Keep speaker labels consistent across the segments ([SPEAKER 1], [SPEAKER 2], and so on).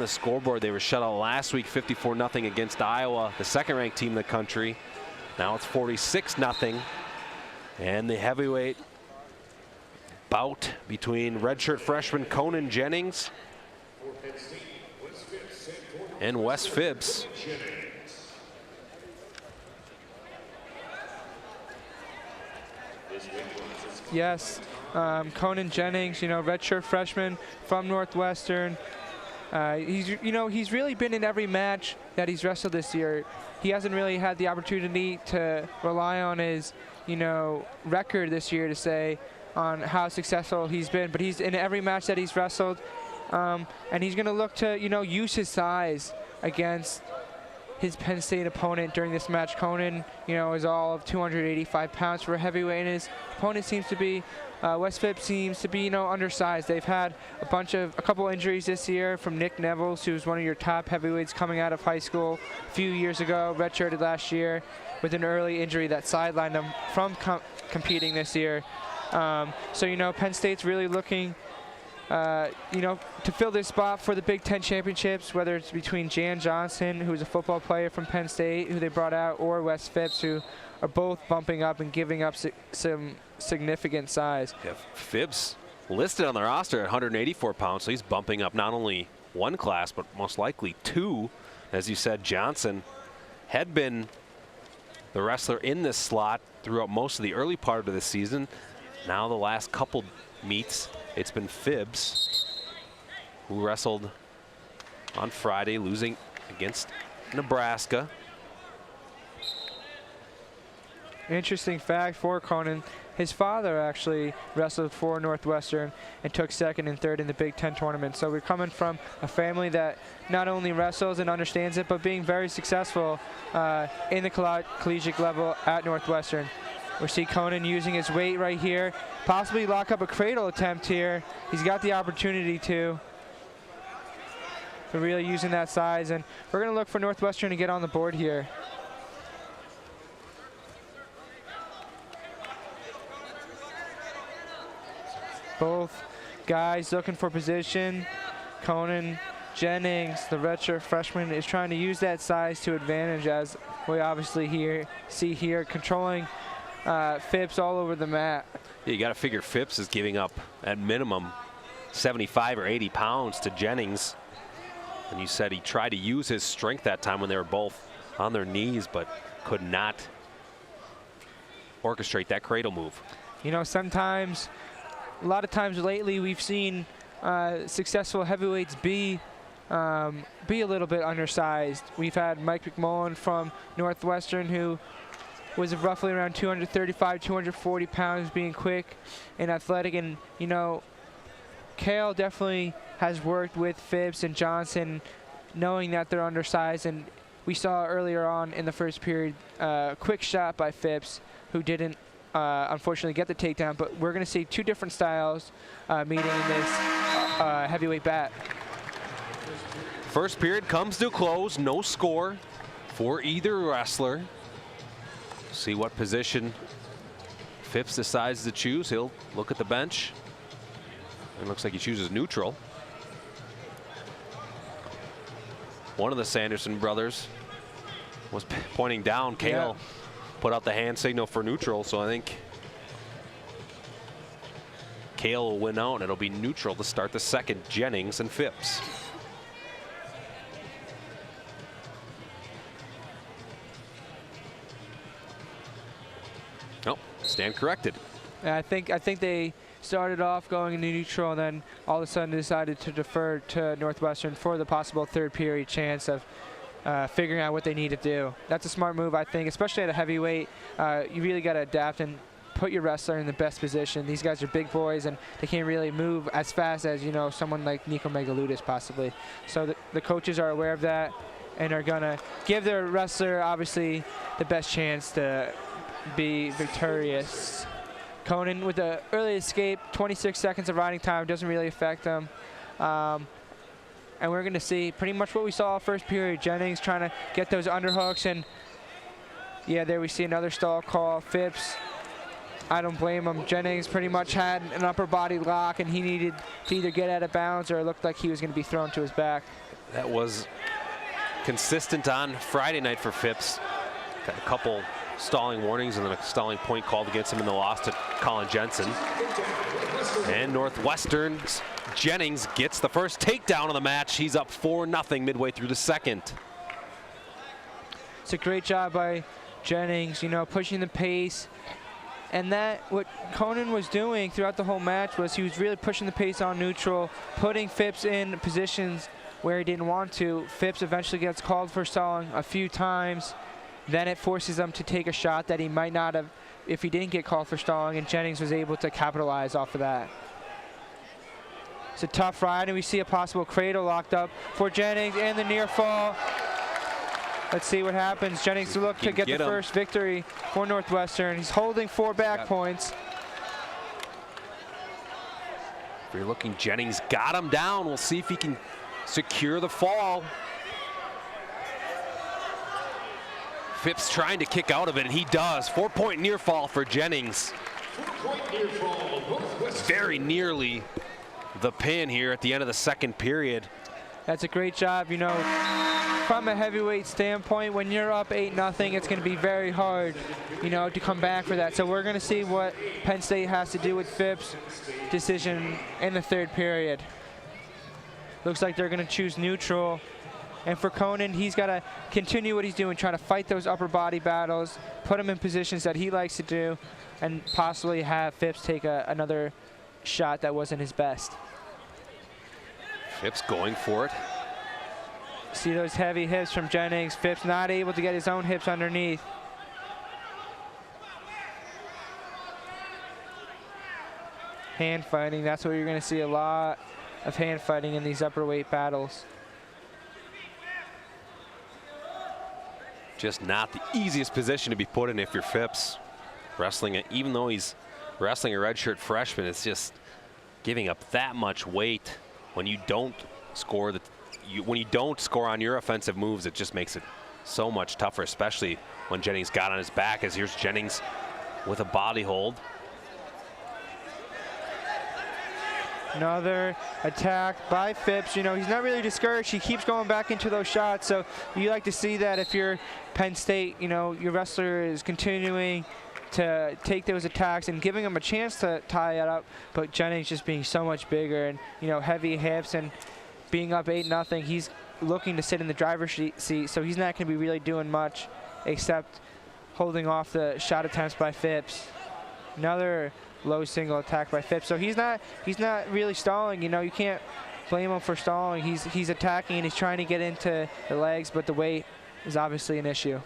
[SPEAKER 1] the scoreboard. They were shut out last week 54-0 against Iowa, the second-ranked team in the country. Now it's 46-0. And the heavyweight bout between redshirt freshman Conan Jennings and Wes Phipps.
[SPEAKER 2] Yes, Conan Jennings, you know, redshirt freshman from Northwestern. He's really been in every match that he's wrestled this year. He hasn't really had the opportunity to rely on his, you know, record this year to say on how successful he's been, but he's in every match that he's wrestled, and he's going to look to, you know, use his size against his Penn State opponent during this match. Conan, you know, is all of 285 pounds for a heavyweight, and his opponent seems to be, Wes Phipps seems to be, you know, undersized. They've had a couple injuries this year from Nick Nevels, who's one of your top heavyweights coming out of high school a few years ago, redshirted last year with an early injury that sidelined him from competing this year. So, you know, Penn State's really looking, you know, to fill this spot for the Big Ten championships, whether it's between Jan Johnson, who's a football player from Penn State, who they brought out, or Wes Phipps, who are both bumping up and giving up some significant size.
[SPEAKER 1] Yeah, Phipps listed on the roster at 184 pounds, so he's bumping up not only one class, but most likely two. As you said, Johnson had been the wrestler in this slot throughout most of the early part of the season. Now the last couple meets, it's been Phipps, who wrestled on Friday, losing against Nebraska.
[SPEAKER 2] Interesting fact for Conan, his father actually wrestled for Northwestern and took second and third in the Big Ten tournament. So we're coming from a family that not only wrestles and understands it, but being very successful in the collegiate level at Northwestern. We see Conan using his weight right here, possibly lock up a cradle attempt here. He's got the opportunity to really using that size, and we're going to look for Northwestern to get on the board here. Both guys looking for position. Conan Jennings, the redshirt freshman, is trying to use that size to advantage, as we obviously see here, controlling Phipps all over the mat.
[SPEAKER 1] Yeah, you got to figure Phipps is giving up at minimum 75 or 80 pounds to Jennings. And you said he tried to use his strength that time when they were both on their knees, but could not orchestrate that cradle move. You know,
[SPEAKER 2] sometimes, a lot of times lately, we've seen successful heavyweights be a little bit undersized. We've had Mike McMullen from Northwestern, who was roughly around 235, 240 pounds, being quick and athletic. And, you know, Kale definitely has worked with Phipps and Johnson, knowing that they're undersized. And we saw earlier on in the first period, quick shot by Phipps, who didn't unfortunately get the takedown. But we're going to see two different styles meeting in this heavyweight bat.
[SPEAKER 1] First period comes to a close, no score for either wrestler. See what position Phipps decides to choose. He'll look at the bench. It looks like he chooses neutral. One of the Sanderson brothers was pointing down. Kale put out the hand signal for neutral, so I think Kale will win out, and it'll be neutral to start the second, Jennings and Phipps. Oh, stand corrected.
[SPEAKER 2] I think they started off going into neutral, and then all of a sudden decided to defer to Northwestern for the possible third period chance of figuring out what they need to do. That's a smart move, I think, especially at a heavyweight. You really got to adapt and put your wrestler in the best position. These guys are big boys, and they can't really move as fast as, you know, someone like Nico Megaludis possibly. So the coaches are aware of that and are going to give their wrestler, obviously, the best chance to be victorious. Conan with the early escape, 26 seconds of riding time, doesn't really affect them. And we're going to see pretty much what we saw first period. Jennings trying to get those underhooks, and yeah, there we see another stall call. Phipps, I don't blame him. Jennings pretty much had an upper body lock, and he needed to either get out of bounds or it looked like he was going to be thrown to his back.
[SPEAKER 1] that was consistent on Friday night for Phipps. Got a couple stalling warnings and then a stalling point called against him in the loss to Colin Jensen. And Northwestern's Jennings gets the first takedown of the match. He's up 4-0 midway through the second.
[SPEAKER 2] It's a great job by Jennings, you know, pushing the pace. And that, what Conan was doing throughout the whole match was he was really pushing the pace on neutral, putting Phipps in positions where he didn't want to. Phipps eventually gets called for stalling a few times. Then it forces him to take a shot that he might not have if he didn't get called for stalling, and Jennings was able to capitalize off of that. It's a tough ride, and we see a possible cradle locked up for Jennings and the near fall. Let's see what happens. Jennings look to get the first victory for Northwestern. He's holding 4 back points.
[SPEAKER 1] If you're looking, Jennings got him down. We'll see if he can secure the fall. Phipps trying to kick out of it, and he does. 4-point near fall for Jennings. Very nearly the pin here at the end of the second period.
[SPEAKER 2] That's a great job. You know, from a heavyweight standpoint, when you're up 8-0, it's going to be very hard, you know, to come back for that. So we're going to see what Penn State has to do with Phipps' decision in the third period. Looks like they're going to choose neutral. And for Conan, he's got to continue what he's doing, trying to fight those upper body battles, put him in positions that he likes to do, and possibly have Phipps take another shot that wasn't his best.
[SPEAKER 1] Phipps going for it.
[SPEAKER 2] See those heavy hips from Jennings. Phipps not able to get his own hips underneath. Hand fighting, that's what you're going to see, a lot of hand fighting in these upper weight battles.
[SPEAKER 1] Just not the easiest position to be put in if you're Phipps. Wrestling, even though he's wrestling a redshirt freshman, it's just giving up that much weight. When you don't score when you don't score on your offensive moves, it just makes it so much tougher, especially when Jennings got on his back. As here's Jennings with a body hold.
[SPEAKER 2] Another attack by Phipps. You know, he's not really discouraged. He keeps going back into those shots. So you like to see that if you're Penn State, you know, your wrestler is continuing to take those attacks and giving him a chance to tie it up. But Jennings just being so much bigger and, you know, heavy hips and being up 8-0, he's looking to sit in the driver's seat. So he's not going to be really doing much except holding off the shot attempts by Phipps. Another low single attack by Phipps. So he's not really stalling. You know, you can't blame him for stalling. He's attacking and he's trying to get into the legs, but the weight is obviously an issue.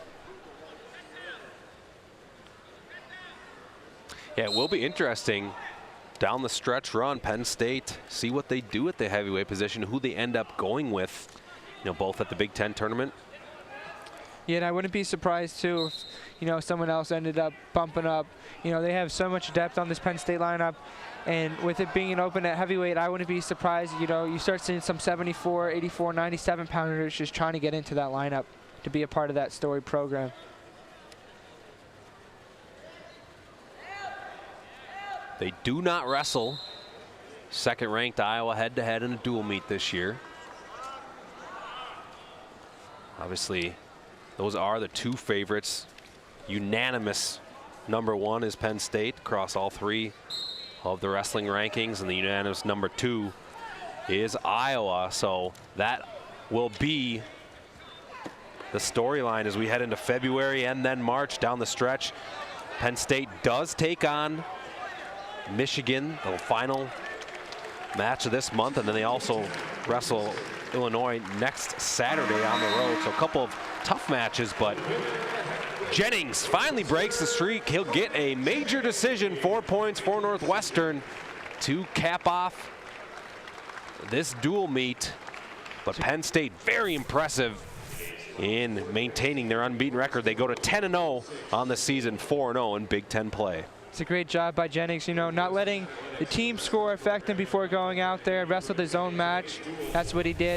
[SPEAKER 1] Yeah, it will be interesting down the stretch run. Penn State, see what they do at the heavyweight position, who they end up going with, you know, both at the Big Ten tournament.
[SPEAKER 2] Yeah, and I wouldn't be surprised too if, you know, someone else ended up bumping up. You know, they have so much depth on this Penn State lineup, and with it being open at heavyweight, I wouldn't be surprised, you know, you start seeing some 74, 84, 97 pounders just trying to get into that lineup to be a part of that storied program.
[SPEAKER 1] They do not wrestle second-ranked Iowa head-to-head in a dual meet this year. Obviously, those are the two favorites. Unanimous #1 is Penn State across all 3 of the wrestling rankings, and the unanimous #2 is Iowa. So that will be the storyline as we head into February and then March down the stretch. Penn State does take on Michigan, the final match of this month, and then they also wrestle Illinois next Saturday on the road. So a couple of tough matches, but Jennings finally breaks the streak. He'll get a major decision, 4 points for Northwestern to cap off this dual meet. But Penn State very impressive in maintaining their unbeaten record. They go to 10-0 on the season, 4-0 in Big Ten play.
[SPEAKER 2] It's a great job by Jennings, you know, not letting the team score affect him before going out there, wrestled his own match. That's what he did.